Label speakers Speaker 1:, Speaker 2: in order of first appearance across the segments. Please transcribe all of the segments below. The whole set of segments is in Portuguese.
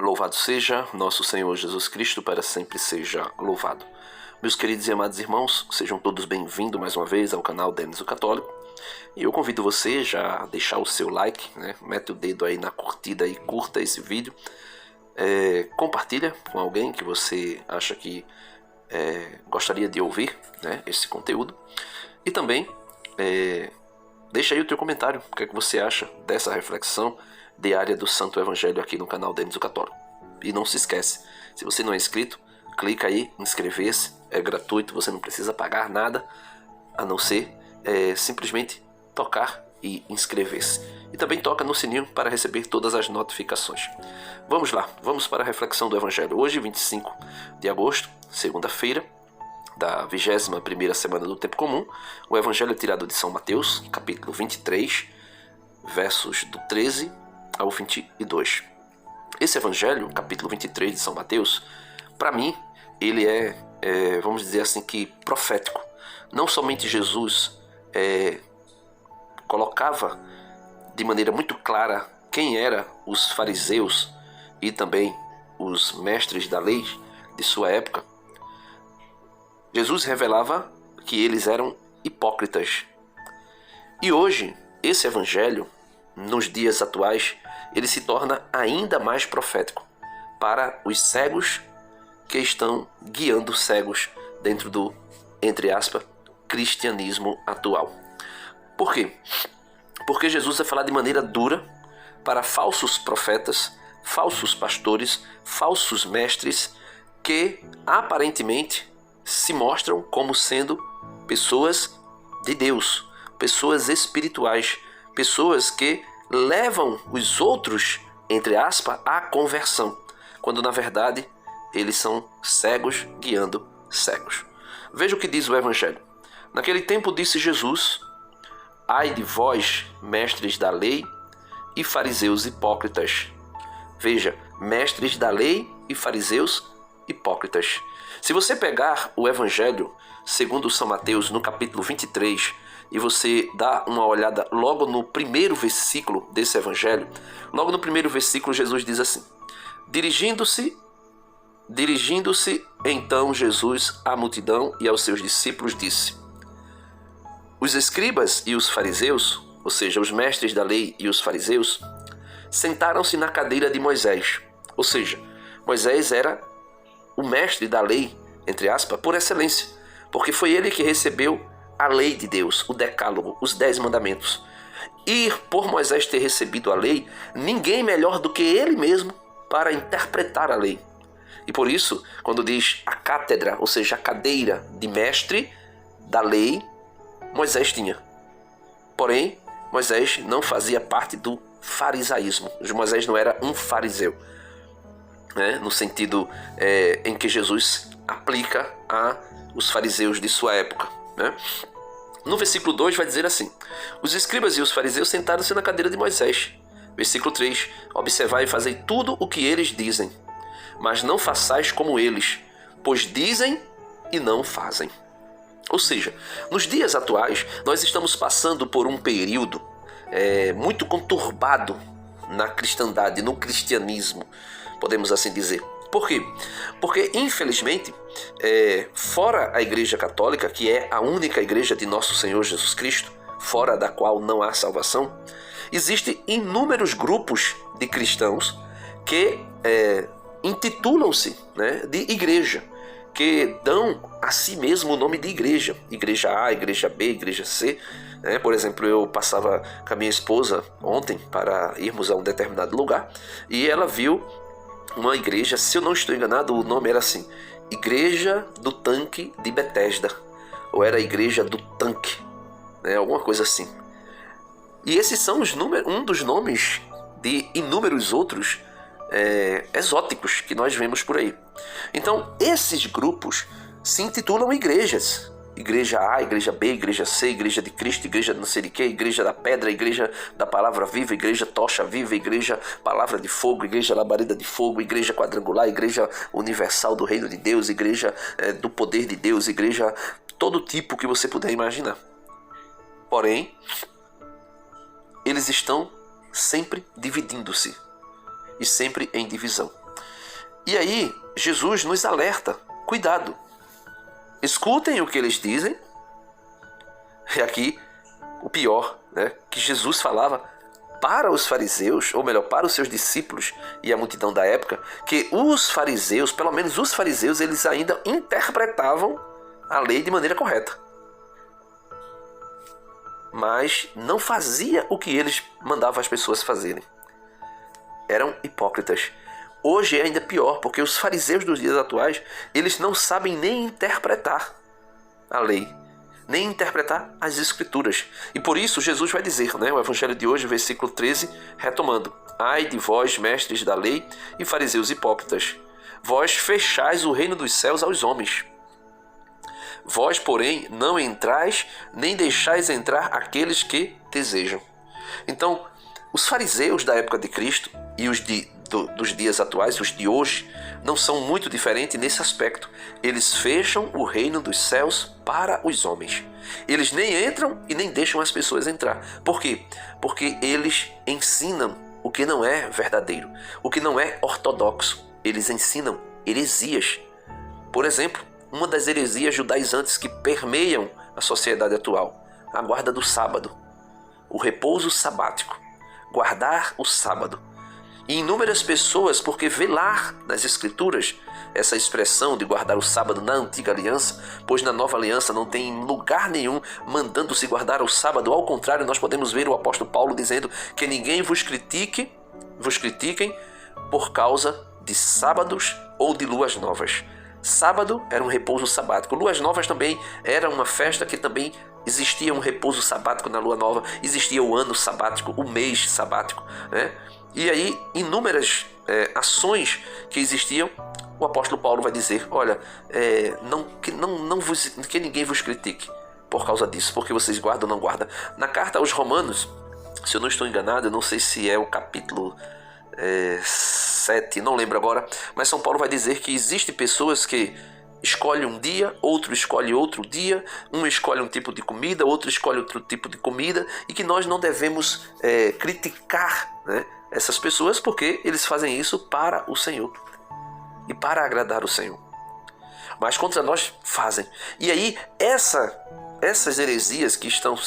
Speaker 1: Louvado seja nosso Senhor Jesus Cristo, para sempre seja louvado. Meus queridos e amados irmãos, sejam todos bem-vindos mais uma vez ao canal Denis o Católico. E eu convido você já a deixar o seu like, mete o dedo aí na curtida e curta esse vídeo. Compartilha com alguém que você acha que gostaria de ouvir esse conteúdo. E também deixa aí o teu comentário, o que é que você acha dessa reflexão diária do Santo Evangelho aqui no canal Denis o Católico. E não se esquece, se você não é inscrito, clica aí em inscrever-se, é gratuito, você não precisa pagar nada, a não ser simplesmente tocar e inscrever-se. E também toca no sininho para receber todas as notificações. Vamos lá, vamos para a reflexão do Evangelho. Hoje, 25 de agosto, segunda-feira, da 21ª semana do Tempo Comum, o Evangelho é tirado de São Mateus, capítulo 23, versos do 13 ao 22. Esse Evangelho, capítulo 23 de São Mateus, para mim, ele vamos dizer assim, que profético. Não somente Jesus colocava de maneira muito clara quem eram os fariseus e também os mestres da lei de sua época. Jesus revelava que eles eram hipócritas. E hoje, esse Evangelho, nos dias atuais, ele se torna ainda mais profético para os cegos que estão guiando cegos dentro do, entre aspas, cristianismo atual. Por quê? Porque Jesus vai falar de maneira dura para falsos profetas, falsos pastores, falsos mestres que aparentemente se mostram como sendo pessoas de Deus, pessoas espirituais, pessoas que levam os outros, entre aspas, à conversão, quando na verdade eles são cegos guiando cegos. Veja o que diz o Evangelho. Naquele tempo disse Jesus: ai de vós, mestres da lei e fariseus hipócritas. Veja, mestres da lei e fariseus hipócritas. Se você pegar o Evangelho segundo São Mateus no capítulo 23 e você dá uma olhada logo no primeiro versículo desse Evangelho, logo no primeiro versículo Jesus diz assim: Dirigindo-se então Jesus à multidão e aos seus discípulos disse: os escribas e os fariseus, ou seja, os mestres da lei e os fariseus, sentaram-se na cadeira de Moisés. Ou seja, Moisés era o mestre da lei, entre aspas, por excelência, porque foi ele que recebeu a lei de Deus, o decálogo, os 10 mandamentos. E por Moisés ter recebido a lei, ninguém melhor do que ele mesmo para interpretar a lei. E por isso, quando diz a cátedra, ou seja, a cadeira de mestre da lei, Moisés tinha. Porém, Moisés não fazia parte do farisaísmo. Moisés não era um fariseu, no sentido em que Jesus aplica a os fariseus de sua época. No versículo 2 vai dizer assim: os escribas e os fariseus sentaram-se na cadeira de Moisés. Versículo 3: observai e fazei tudo o que eles dizem, mas não façais como eles, pois dizem e não fazem. Ou seja, nos dias atuais, nós estamos passando por um período muito conturbado na cristandade, no cristianismo, podemos assim dizer. Por quê? Porque, infelizmente, fora a Igreja Católica, que é a única igreja de nosso Senhor Jesus Cristo, fora da qual não há salvação, existem inúmeros grupos de cristãos que intitulam-se de igreja, que dão a si mesmo o nome de igreja. Igreja A, Igreja B, Igreja C. Por exemplo, eu passava com a minha esposa ontem para irmos a um determinado lugar e ela viu uma igreja, se eu não estou enganado, o nome era assim: Igreja do Tanque de Betesda, ou era Igreja do Tanque, alguma coisa assim. E esses são um dos nomes de inúmeros outros exóticos que nós vemos por aí. Então, esses grupos se intitulam igrejas. Igreja A, Igreja B, Igreja C, Igreja de Cristo, Igreja não sei de quê, Igreja da Pedra, Igreja da Palavra Viva, Igreja Tocha Viva, Igreja Palavra de Fogo, Igreja Labareda de Fogo, Igreja Quadrangular, Igreja Universal do Reino de Deus, Igreja do Poder de Deus, Igreja todo tipo que você puder imaginar. Porém, eles estão sempre dividindo-se e sempre em divisão. E aí, Jesus nos alerta, cuidado, escutem o que eles dizem. E aqui, o pior, né, que Jesus falava para os fariseus, ou melhor, para os seus discípulos e a multidão da época, que os fariseus, pelo menos os fariseus, eles ainda interpretavam a lei de maneira correta. Mas não fazia o que eles mandavam as pessoas fazerem. Eram hipócritas. Hoje é ainda pior, porque os fariseus dos dias atuais, eles não sabem nem interpretar a lei, nem interpretar as escrituras. E por isso Jesus vai dizer, né, o Evangelho de hoje, versículo 13, retomando: ai de vós, mestres da lei e fariseus hipócritas, vós fechais o reino dos céus aos homens. Vós, porém, não entrais, nem deixais entrar aqueles que desejam. Então, os fariseus da época de Cristo e os dos dias atuais, os de hoje, não são muito diferentes nesse aspecto. Eles fecham o reino dos céus para os homens. Eles nem entram e nem deixam as pessoas entrar. Por quê? Porque eles ensinam o que não é verdadeiro, o que não é ortodoxo. Eles ensinam heresias. Por exemplo, uma das heresias judaizantes que permeiam a sociedade atual, a guarda do sábado, o repouso sabático, guardar o sábado. E inúmeras pessoas, porque velar nas escrituras, essa expressão de guardar o sábado na antiga aliança, pois na nova aliança não tem lugar nenhum mandando-se guardar o sábado. Ao contrário, nós podemos ver o apóstolo Paulo dizendo que ninguém vos critiquem por causa de sábados ou de luas novas. Sábado era um repouso sabático. Luas novas também era uma festa que também existia um repouso sabático na lua nova. Existia o ano sabático, o mês sabático, né? E aí, inúmeras ações que existiam, o apóstolo Paulo vai dizer, olha, que ninguém vos critique por causa disso, porque vocês guardam ou não guardam. Na carta aos Romanos, se eu não estou enganado, eu não sei se é o capítulo 7, não lembro agora, mas São Paulo vai dizer que existem pessoas que escolhem um dia, outro escolhe outro dia, um escolhe um tipo de comida, outro escolhe outro tipo de comida, e que nós não devemos criticar, né, essas pessoas, porque eles fazem isso para o Senhor e para agradar o Senhor. Mas contra nós fazem. E aí essas heresias que estão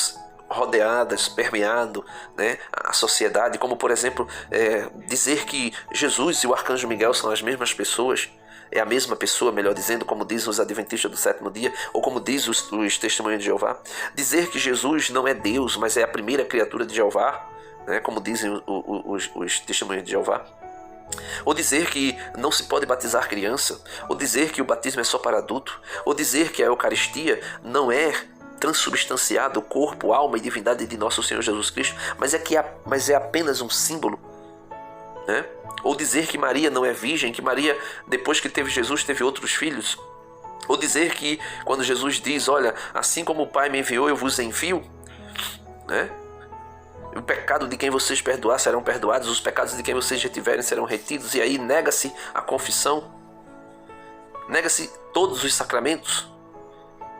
Speaker 1: rodeadas, permeando, né, a sociedade, como por exemplo dizer que Jesus e o arcanjo Miguel são as mesmas pessoas, é a mesma pessoa, melhor dizendo, como dizem os adventistas do sétimo dia, ou como diz os testemunhos de Jeová. Dizer que Jesus não é Deus, mas é a primeira criatura de Jeová, né, como dizem os testemunhos de Jeová. Ou dizer que não se pode batizar criança, ou dizer que o batismo é só para adulto, ou dizer que a Eucaristia não é transubstanciado o corpo, alma e divindade de nosso Senhor Jesus Cristo, mas é apenas um símbolo, né? Ou dizer que Maria não é virgem, que Maria, depois que teve Jesus, teve outros filhos. Ou dizer que quando Jesus diz, olha, assim como o Pai me enviou, eu vos envio, né? O pecado de quem vocês perdoar serão perdoados, os pecados de quem vocês retiverem serão retidos. E aí nega-se a confissão, nega-se todos os sacramentos,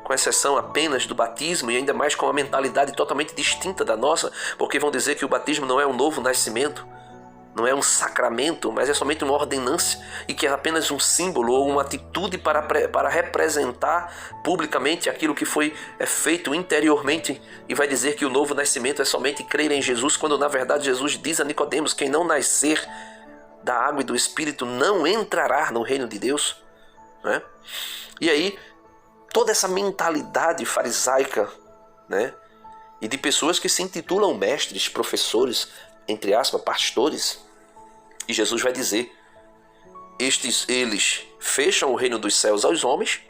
Speaker 1: com exceção apenas do batismo, e ainda mais com uma mentalidade totalmente distinta da nossa, porque vão dizer que o batismo não é um novo nascimento, não é um sacramento, mas é somente uma ordenância, e que é apenas um símbolo ou uma atitude para representar publicamente aquilo que foi feito interiormente, e vai dizer que o novo nascimento é somente crer em Jesus, quando na verdade Jesus diz a Nicodemos, quem não nascer da água e do Espírito não entrará no reino de Deus, né? E aí, toda essa mentalidade farisaica, né, e de pessoas que se intitulam mestres, professores, entre aspas, pastores, e Jesus vai dizer, eles fecham o reino dos céus aos homens,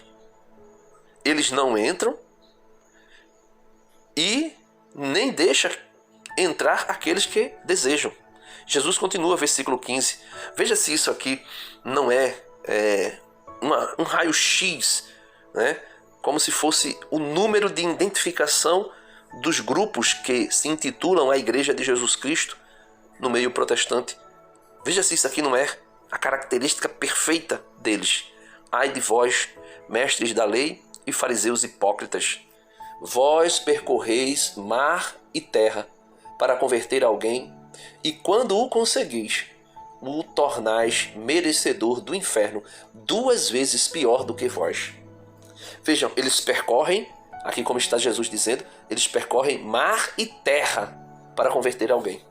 Speaker 1: eles não entram e nem deixam entrar aqueles que desejam. Jesus continua, versículo 15, veja se isso aqui não é um raio-x, né? Como se fosse o número de identificação dos grupos que se intitulam a Igreja de Jesus Cristo no meio protestante. Veja se isso aqui não é a característica perfeita deles. Ai de vós, mestres da lei e fariseus hipócritas, vós percorreis mar e terra para converter alguém, e quando o conseguis, o tornais merecedor do inferno 2 vezes pior do que vós. Vejam, eles percorrem, aqui como está Jesus dizendo, eles percorrem mar e terra para converter alguém.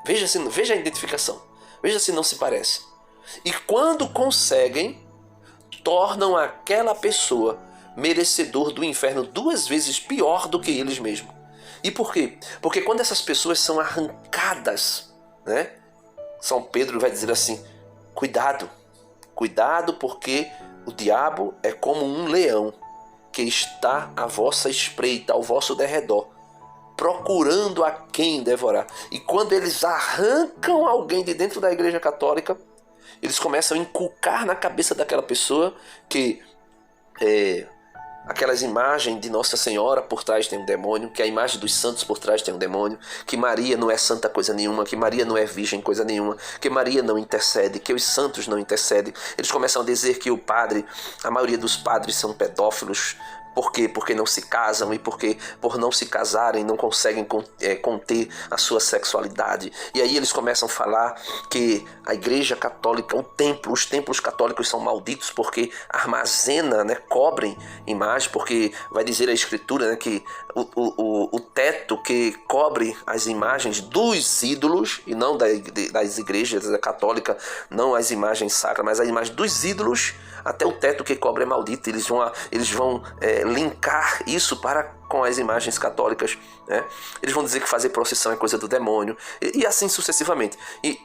Speaker 1: Veja a identificação, veja se não se parece. E quando conseguem, tornam aquela pessoa merecedor do inferno 2 vezes pior do que eles mesmos. E por quê? Porque quando essas pessoas são arrancadas, né? São Pedro vai dizer assim, cuidado porque o diabo é como um leão que está à vossa espreita, ao vosso derredor, procurando a quem devorar. E quando eles arrancam alguém de dentro da Igreja Católica, eles começam a inculcar na cabeça daquela pessoa que aquelas imagens de Nossa Senhora por trás tem um demônio, que a imagem dos santos por trás tem um demônio, que Maria não é santa coisa nenhuma, que Maria não é virgem coisa nenhuma, que Maria não intercede, que os santos não intercedem. Eles começam a dizer que a maioria dos padres são pedófilos. Por quê? Porque não se casam e porque por não se casarem não conseguem conter a sua sexualidade. E aí eles começam a falar que a Igreja Católica, os templos católicos são malditos porque armazena, né, cobrem imagem, porque vai dizer a Escritura, né, que o teto que cobre as imagens dos ídolos, e não das igrejas católicas, não as imagens sacras, mas as imagens dos ídolos, até o teto que cobre é maldito. Eles vão linkar isso com as imagens católicas, né? Eles vão dizer que fazer procissão é coisa do demônio, e assim sucessivamente.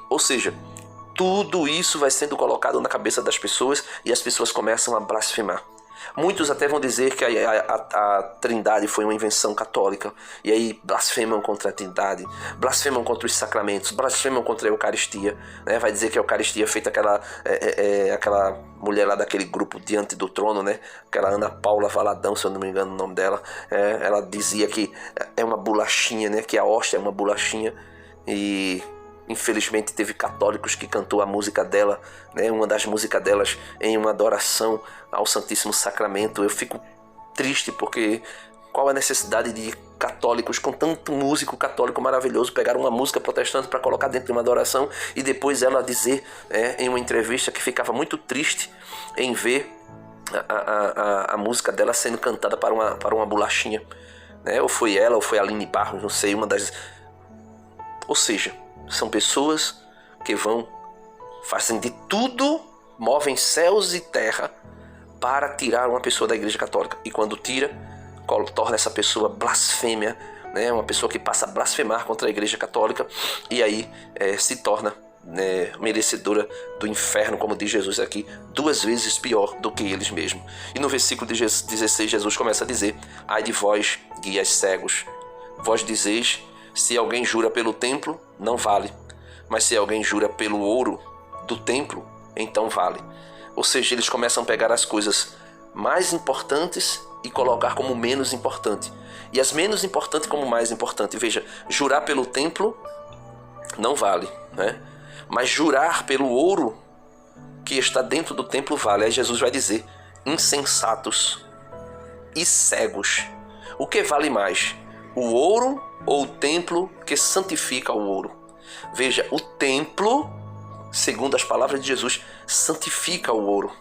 Speaker 1: Ou seja, tudo isso vai sendo colocado na cabeça das pessoas e as pessoas começam a blasfemar. Muitos até vão dizer que a Trindade foi uma invenção católica, e aí blasfemam contra a Trindade, blasfemam contra os sacramentos, blasfemam contra a Eucaristia, né? Vai dizer que a Eucaristia é feita aquela mulher lá daquele grupo Diante do Trono, né? Aquela Ana Paula Valadão, se eu não me engano o nome dela, ela dizia que é uma bolachinha, né? Que a hóstia é uma bolachinha, e infelizmente teve católicos que cantou a música dela, né, uma das músicas delas em uma adoração ao Santíssimo Sacramento. Eu fico triste porque qual a necessidade de católicos com tanto músico católico maravilhoso pegar uma música protestante para colocar dentro de uma adoração e depois ela dizer em uma entrevista que ficava muito triste em ver a música dela sendo cantada para uma bolachinha, né? Ou foi ela ou foi a Aline Barros, não sei, uma das... Ou seja, são pessoas que fazem de tudo, movem céus e terra para tirar uma pessoa da Igreja Católica. E quando tira, torna essa pessoa blasfêmia, né? Uma pessoa que passa a blasfemar contra a Igreja Católica, e aí se torna, né, merecedora do inferno, como diz Jesus aqui, 2 vezes pior do que eles mesmos. E no versículo 16, Jesus começa a dizer: ai de vós, guias cegos, vós dizeis, se alguém jura pelo templo, não vale. Mas se alguém jura pelo ouro do templo, então vale. Ou seja, eles começam a pegar as coisas mais importantes e colocar como menos importante. E as menos importantes como mais importante. Veja, jurar pelo templo não vale, né? Mas jurar pelo ouro que está dentro do templo vale. Aí Jesus vai dizer: insensatos e cegos. O que vale mais? O ouro ou o templo que santifica o ouro? Veja, o templo, segundo as palavras de Jesus, santifica o ouro.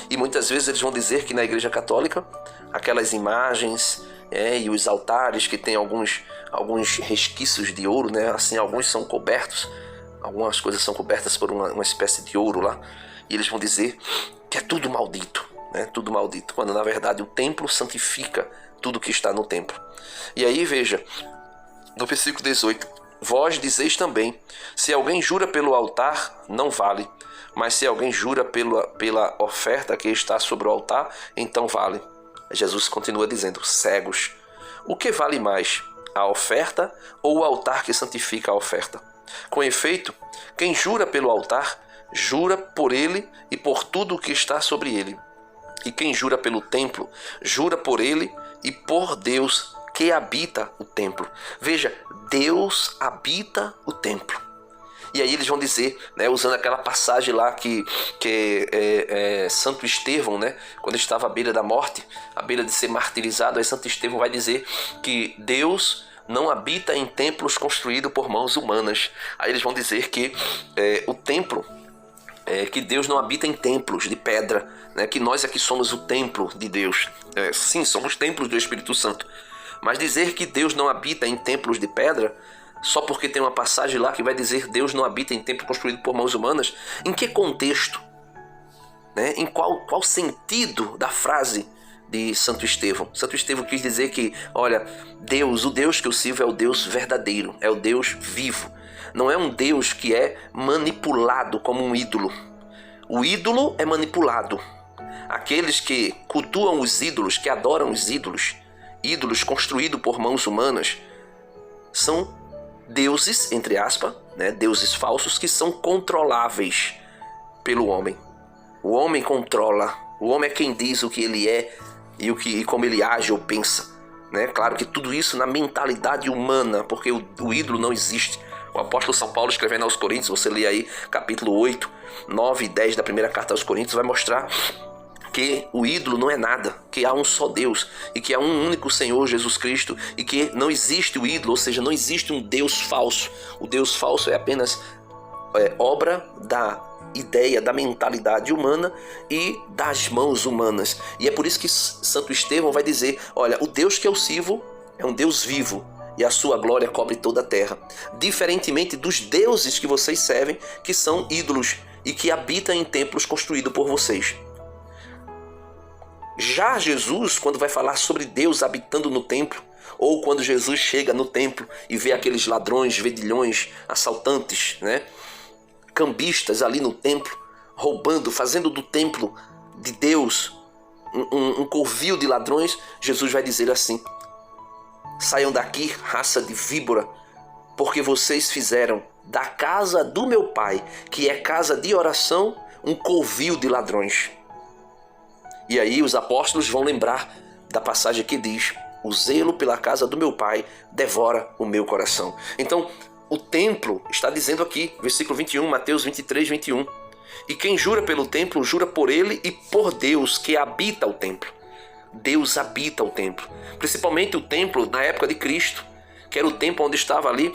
Speaker 1: E muitas vezes eles vão dizer que na Igreja Católica, aquelas imagens e os altares que tem alguns resquícios de ouro, né? Assim, alguns são cobertos, algumas coisas são cobertas por uma espécie de ouro lá, e eles vão dizer que é tudo maldito, né? Tudo maldito, quando na verdade o templo santifica tudo que está no templo. E aí veja, no versículo 18: vós dizeis também, se alguém jura pelo altar, não vale, mas se alguém jura pela oferta que está sobre o altar, então vale. Jesus continua dizendo: cegos, o que vale mais, a oferta ou o altar que santifica a oferta? Com efeito, quem jura pelo altar, jura por ele e por tudo o que está sobre ele. E quem jura pelo templo, jura por ele e por Deus que habita o templo. Veja, Deus habita o templo. E aí eles vão dizer, né, usando aquela passagem lá que Santo Estevão, né, quando estava à beira da morte, à beira de ser martirizado, aí Santo Estevão vai dizer que Deus não habita em templos construídos por mãos humanas. Aí eles vão dizer que o templo, que Deus não habita em templos de pedra, né? Que nós aqui somos o templo de Deus. Sim, somos templos do Espírito Santo. Mas dizer que Deus não habita em templos de pedra, só porque tem uma passagem lá que vai dizer Deus não habita em templo construído por mãos humanas, em que contexto? Né? Em qual sentido da frase de Santo Estevão? Santo Estevão quis dizer que, olha, o Deus que eu sirvo é o Deus verdadeiro, é o Deus vivo. Não é um Deus que é manipulado como um ídolo. O ídolo é manipulado. Aqueles que cultuam os ídolos, que adoram os ídolos construídos por mãos humanas, são deuses, entre aspas, né? Deuses falsos que são controláveis pelo homem. O homem controla, o homem é quem diz o que ele é e como ele age ou pensa. Né? Claro que tudo isso na mentalidade humana, porque o ídolo não existe. O apóstolo São Paulo, escrevendo aos Coríntios, você lê aí capítulo 8, 9 e 10 da primeira carta aos Coríntios, vai mostrar que o ídolo não é nada, que há um só Deus e que há um único Senhor Jesus Cristo e que não existe o ídolo, ou seja, não existe um Deus falso. O Deus falso é apenas obra da ideia, da mentalidade humana e das mãos humanas. E é por isso que Santo Estevão vai dizer, olha, o Deus que eu sirvo é um Deus vivo e a sua glória cobre toda a terra. Diferentemente dos deuses que vocês servem, que são ídolos e que habitam em templos construídos por vocês. Já Jesus, quando vai falar sobre Deus habitando no templo, ou quando Jesus chega no templo e vê aqueles ladrões, vedilhões, assaltantes, né, cambistas ali no templo, roubando, fazendo do templo de Deus um covil de ladrões, Jesus vai dizer assim: saiam daqui, raça de víbora, porque vocês fizeram da casa do meu Pai, que é casa de oração, um covil de ladrões. E aí os apóstolos vão lembrar da passagem que diz: o zelo pela casa do meu Pai devora o meu coração. Então, o templo está dizendo aqui, versículo 21, Mateus 23, 21. E quem jura pelo templo, jura por ele e por Deus que habita o templo. Deus habita o templo. Principalmente o templo na época de Cristo, que era o templo onde estava ali.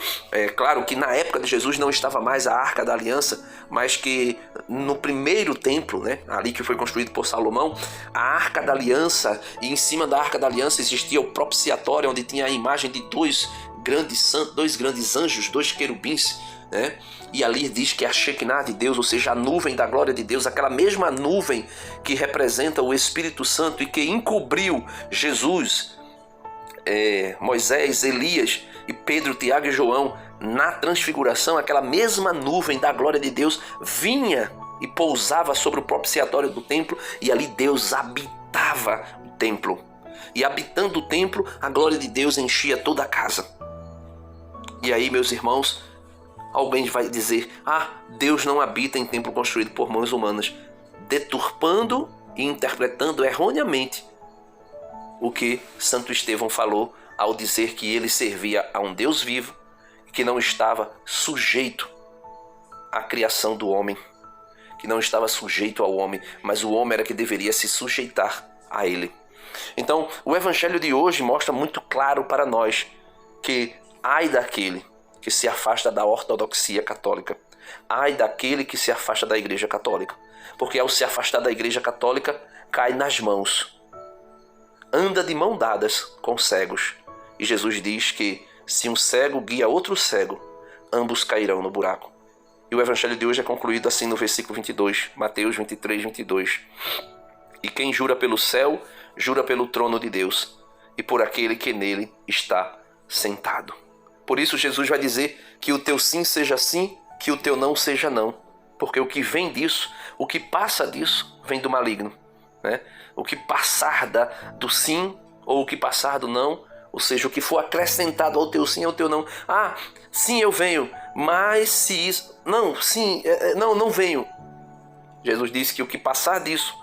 Speaker 1: Claro que na época de Jesus não estava mais a Arca da Aliança, mas que no primeiro templo, né, ali que foi construído por Salomão, a Arca da Aliança, e em cima da Arca da Aliança existia o propiciatório, onde tinha a imagem de dois grandes anjos, dois querubins, né? E ali diz que a Shekinah de Deus, ou seja, a nuvem da glória de Deus, aquela mesma nuvem que representa o Espírito Santo e que encobriu Jesus, Moisés, Elias e Pedro, Tiago e João na transfiguração, aquela mesma nuvem da glória de Deus vinha e pousava sobre o propiciatório do templo, e ali Deus habitava o templo. E habitando o templo, a glória de Deus enchia toda a casa. E aí, meus irmãos, alguém vai dizer: Deus não habita em templo construído por mãos humanas, deturpando e interpretando erroneamente o que Santo Estevão falou ao dizer que ele servia a um Deus vivo e que não estava sujeito à criação do homem, que não estava sujeito ao homem, mas o homem era que deveria se sujeitar a ele. Então, o Evangelho de hoje mostra muito claro para nós que ai daquele que se afasta da ortodoxia católica, ai daquele que se afasta da Igreja Católica, porque ao se afastar da Igreja Católica, cai nas mãos, anda de mão dadas com cegos. E Jesus diz que se um cego guia outro cego, ambos cairão no buraco. E o Evangelho de hoje é concluído assim no versículo 22, Mateus 23, 22. E quem jura pelo céu, jura pelo trono de Deus e por aquele que nele está sentado. Por isso Jesus vai dizer que o teu sim seja sim, que o teu não seja não. Porque o que vem disso, o que passa disso, vem do maligno, né? O que passar do sim ou o que passar do não, ou seja, o que for acrescentado ao teu sim ou ao teu não. Sim, eu venho, mas se isso... Não, sim, não venho. Jesus disse que o que passar disso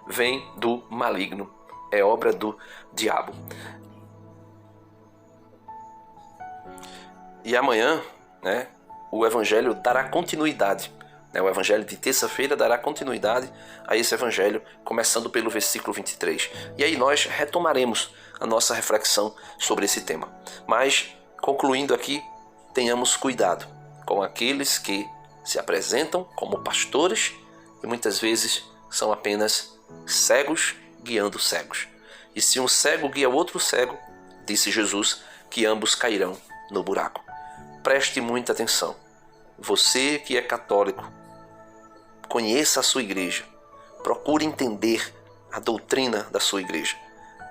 Speaker 1: vem do maligno, é obra do diabo. E amanhã, né, o Evangelho dará continuidade. O Evangelho de terça-feira dará continuidade a esse Evangelho, começando pelo versículo 23. E aí nós retomaremos a nossa reflexão sobre esse tema. Mas Concluindo aqui, tenhamos cuidado com aqueles que se apresentam como pastores e muitas vezes são apenas cegos guiando cegos. E se um cego guia outro cego, disse Jesus, que ambos cairão no buraco. Preste muita atenção. Você que é católico, conheça a sua igreja. Procure entender a doutrina da sua igreja,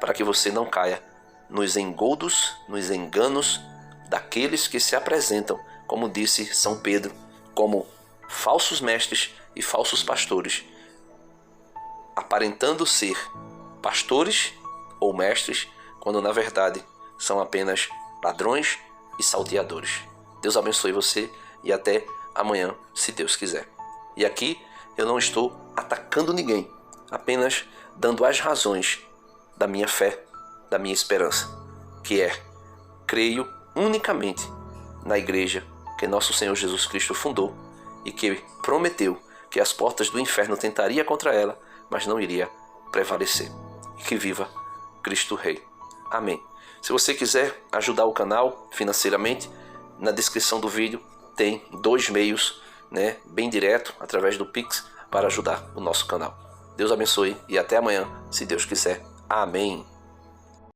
Speaker 1: para que você não caia nos engodos, nos enganos daqueles que se apresentam, como disse São Pedro, como falsos mestres e falsos pastores, aparentando ser pastores ou mestres, quando na verdade são apenas ladrões e salteadores. Deus abençoe você e até amanhã, se Deus quiser. E aqui eu não estou atacando ninguém, apenas dando as razões da minha fé, da minha esperança, que é: creio unicamente na igreja que nosso Senhor Jesus Cristo fundou e que prometeu que as portas do inferno tentariam contra ela, mas não iria prevalecer. E que viva Cristo Rei. Amém. Se você quiser ajudar o canal financeiramente, na descrição do vídeo tem 2 meios, bem direto, através do Pix, para ajudar o nosso canal. Deus abençoe e até amanhã, se Deus quiser. Amém.